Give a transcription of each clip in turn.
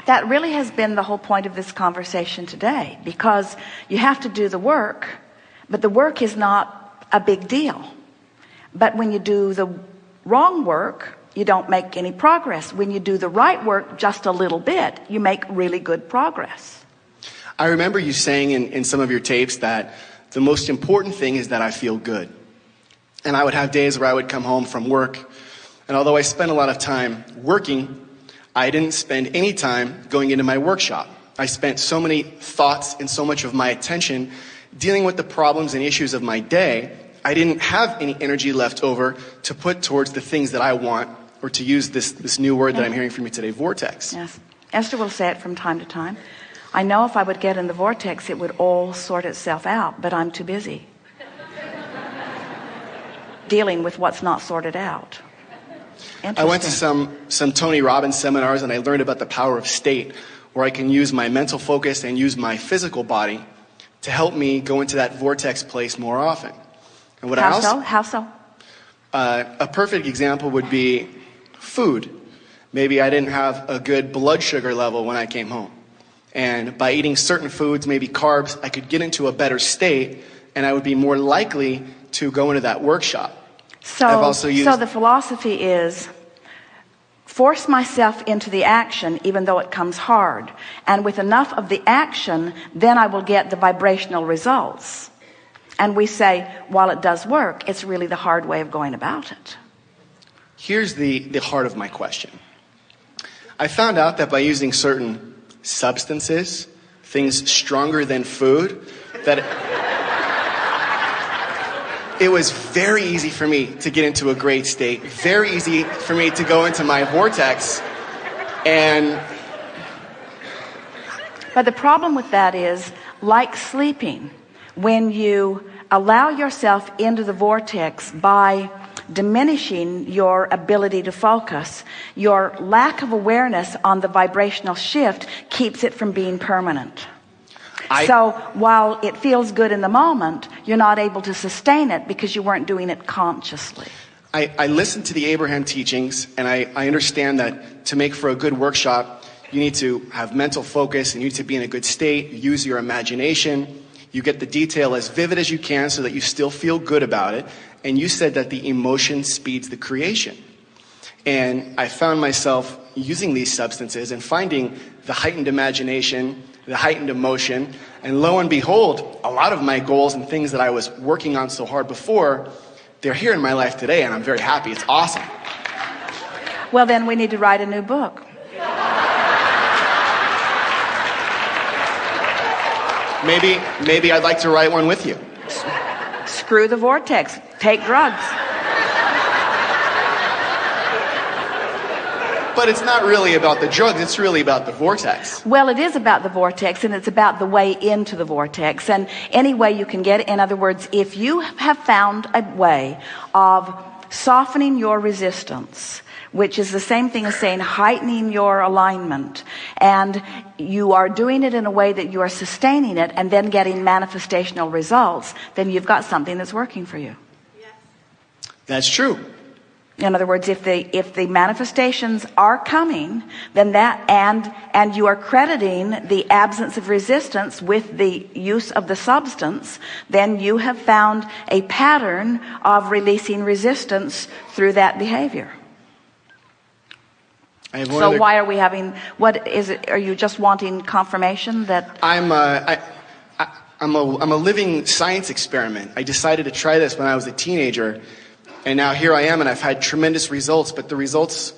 That really has been the whole point of this conversation today, because you have to do the work, but the work is not a big deal. But when you do the wrong work, you don't make any progress. When you do the right work just a little bit, you make really good progress. I remember you saying in some of your tapes that the most important thing is that I feel good. And I would have days where I would come home from work, and although I spent a lot of time working, I didn't spend any time going into my workshop. I spent so many thoughts and so much of my attention dealing with the problems and issues of my day, I didn't have any energy left over to put towards the things that I want, or to use this new word that I'm hearing from you today, vortex. Yes. Esther will say it from time to time. I know if I would get in the vortex, it would all sort itself out, but I'm too busy dealing with what's not sorted out. I went to some Tony Robbins seminars, and I learned about the power of state, where I can use my mental focus and use my physical body to help me go into that vortex place more often. And what How so? A perfect example would be food. Maybe I didn't have a good blood sugar level when I came home. And by eating certain foods, maybe carbs, I could get into a better state, and I would be more likely to go into that workshop. So the philosophy is force myself into the action even though it comes hard. And with enough of the action, then I will get the vibrational results. And we say, while it does work, it's really the hard way of going about it. Here's the heart of my question. I found out that by using certain substances, things stronger than food, that it was very easy for me to get into a great state, very easy for me to go into my vortex. But the problem with that is, like sleeping, when you allow yourself into the vortex by diminishing your ability to focus, your lack of awareness on the vibrational shift keeps it from being permanent. So while it feels good in the moment, you're not able to sustain it because you weren't doing it consciously. I listened to the Abraham teachings, and I understand that to make for a good workshop, you need to have mental focus, and you need to be in a good state, use your imagination, you get the detail as vivid as you can so that you still feel good about it. And you said that the emotion speeds the creation. And I found myself using these substances and finding the heightened imagination, the heightened emotion, and lo and behold, a lot of my goals and things that I was working on so hard before, they're here in my life today, and I'm very happy. It's awesome. Well, then we need to write a new book. Maybe I'd like to write one with you. Screw the vortex. Take drugs. But it's not really about the drugs, it's really about the vortex. Well, it is about the vortex, and it's about the way into the vortex, and any way you can get it. In other words, if you have found a way of softening your resistance, which is the same thing as saying heightening your alignment, and you are doing it in a way that you are sustaining it and then getting manifestational results, then you've got something that's working for you. That's true. In other words, if the manifestations are coming, then that, and you are crediting the absence of resistance with the use of the substance, then you have found a pattern of releasing resistance through that behavior. So why are we having, what is it, are you just wanting confirmation that I'm a living science experiment. I decided to try this when I was a teenager, and now here I am, and I've had tremendous results, but the results,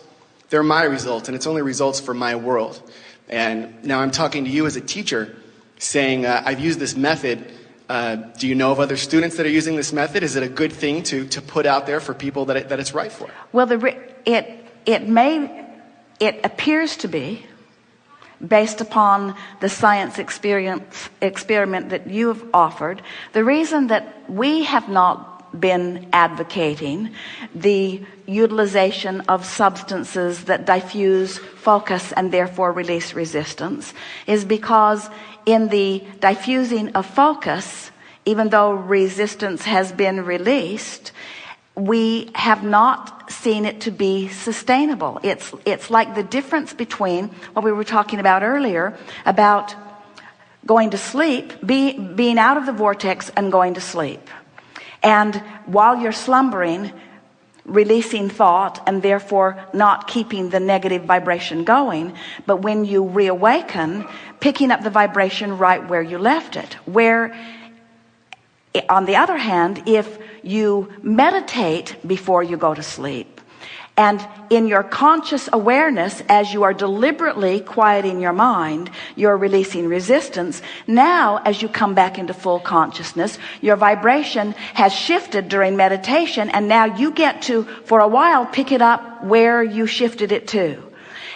they're my results, and it's only results for my world. And now I'm talking to you as a teacher, saying, I've used this method. Do you know of other students that are using this method? Is it a good thing to put out there for people that it's right for? Well, it appears to be, based upon the science experiment that you have offered. The reason that we have not been advocating the utilization of substances that diffuse focus and therefore release resistance is because in the diffusing of focus, even though resistance has been released, we have not seen it to be sustainable. It's like the difference between what we were talking about earlier about going to sleep, being out of the vortex and going to sleep. And while you're slumbering, releasing thought and therefore not keeping the negative vibration going. But when you reawaken, picking up the vibration right where you left it. Where, on the other hand, if you meditate before you go to sleep, and in your conscious awareness, as you are deliberately quieting your mind, you're releasing resistance. Now, as you come back into full consciousness, your vibration has shifted during meditation, and now you get to, for a while, pick it up where you shifted it to.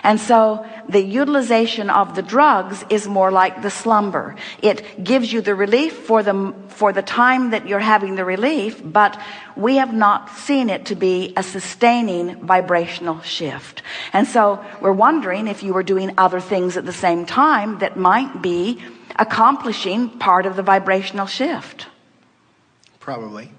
And so the utilization of the drugs is more like the slumber. It gives you the relief for the time that you're having the relief, but we have not seen it to be a sustaining vibrational shift. And so we're wondering if you were doing other things at the same time that might be accomplishing part of the vibrational shift. Probably.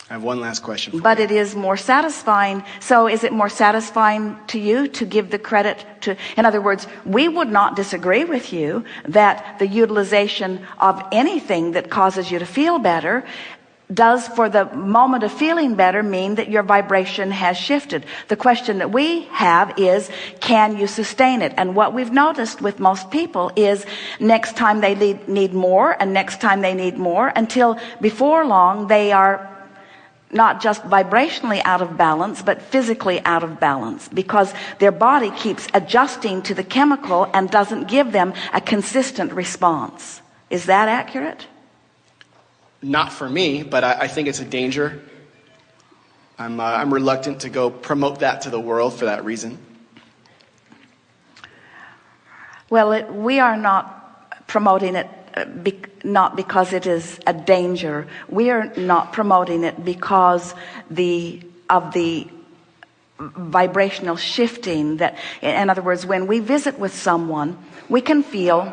I have one last question for you. But it is more satisfying. So is it more satisfying to you to give the credit to, in other words, we would not disagree with you that the utilization of anything that causes you to feel better does, for the moment of feeling better, mean that your vibration has shifted. The question that we have is, can you sustain it? And what we've noticed with most people is next time they need more, and next time they need more, until before long they are not just vibrationally out of balance, but physically out of balance, because their body keeps adjusting to the chemical and doesn't give them a consistent response. Is that accurate? Not for me, but I think it's a danger. I'm reluctant to go promote that to the world for that reason. Well, we are not promoting it not because it is a danger. We are not promoting it because of the vibrational shifting. That, in other words, when we visit with someone, we can feel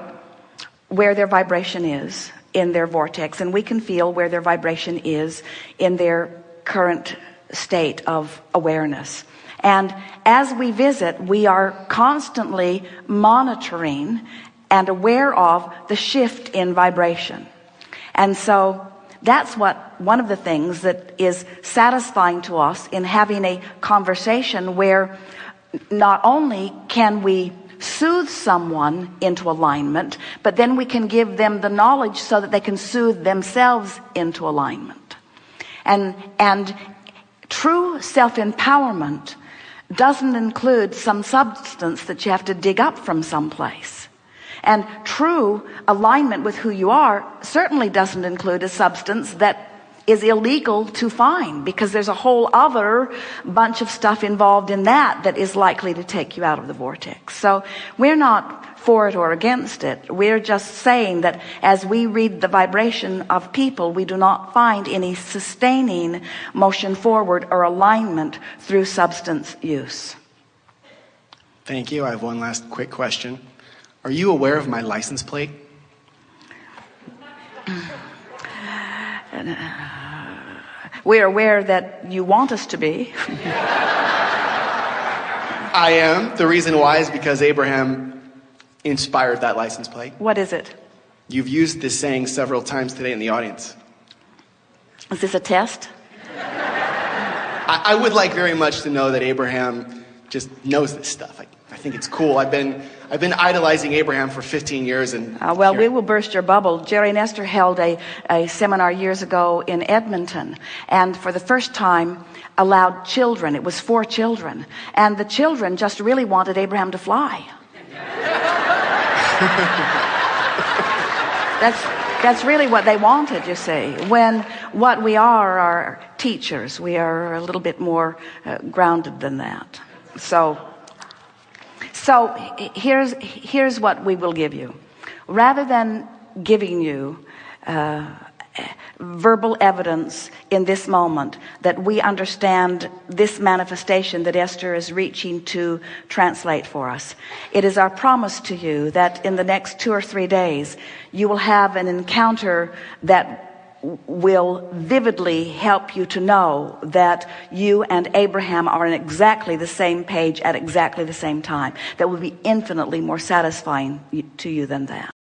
where their vibration is in their vortex, and we can feel where their vibration is in their current state of awareness. And as we visit, we are constantly monitoring and aware of the shift in vibration. And so that's one of the things that is satisfying to us in having a conversation where not only can we soothe someone into alignment, but then we can give them the knowledge so that they can soothe themselves into alignment. And true self-empowerment doesn't include some substance that you have to dig up from someplace. And true alignment with who you are certainly doesn't include a substance that is illegal to find, because there's a whole other bunch of stuff involved in that is likely to take you out of the vortex. So we're not for it or against it. We're just saying that as we read the vibration of people, we do not find any sustaining motion forward or alignment through substance use. Thank you. I have one last quick question. Are you aware of my license plate? We're aware that you want us to be. I am. The reason why is because Abraham inspired that license plate. What is it? You've used this saying several times today in the audience. Is this a test? I would like very much to know that Abraham just knows this stuff. I think it's cool. I've been idolizing Abraham for 15 years. And well, we will burst your bubble. Jerry and Esther held a seminar years ago in Edmonton, and for the first time allowed children. It was for children, and the children just really wanted Abraham to fly. That's really what they wanted, you see. When what we are teachers. We are a little bit more grounded than that. So here's what we will give you. Rather than giving you verbal evidence in this moment that we understand this manifestation that Esther is reaching to translate for us, it is our promise to you that in the next 2 or 3 days you will have an encounter that will vividly help you to know that you and Abraham are on exactly the same page at exactly the same time. That will be infinitely more satisfying to you than that.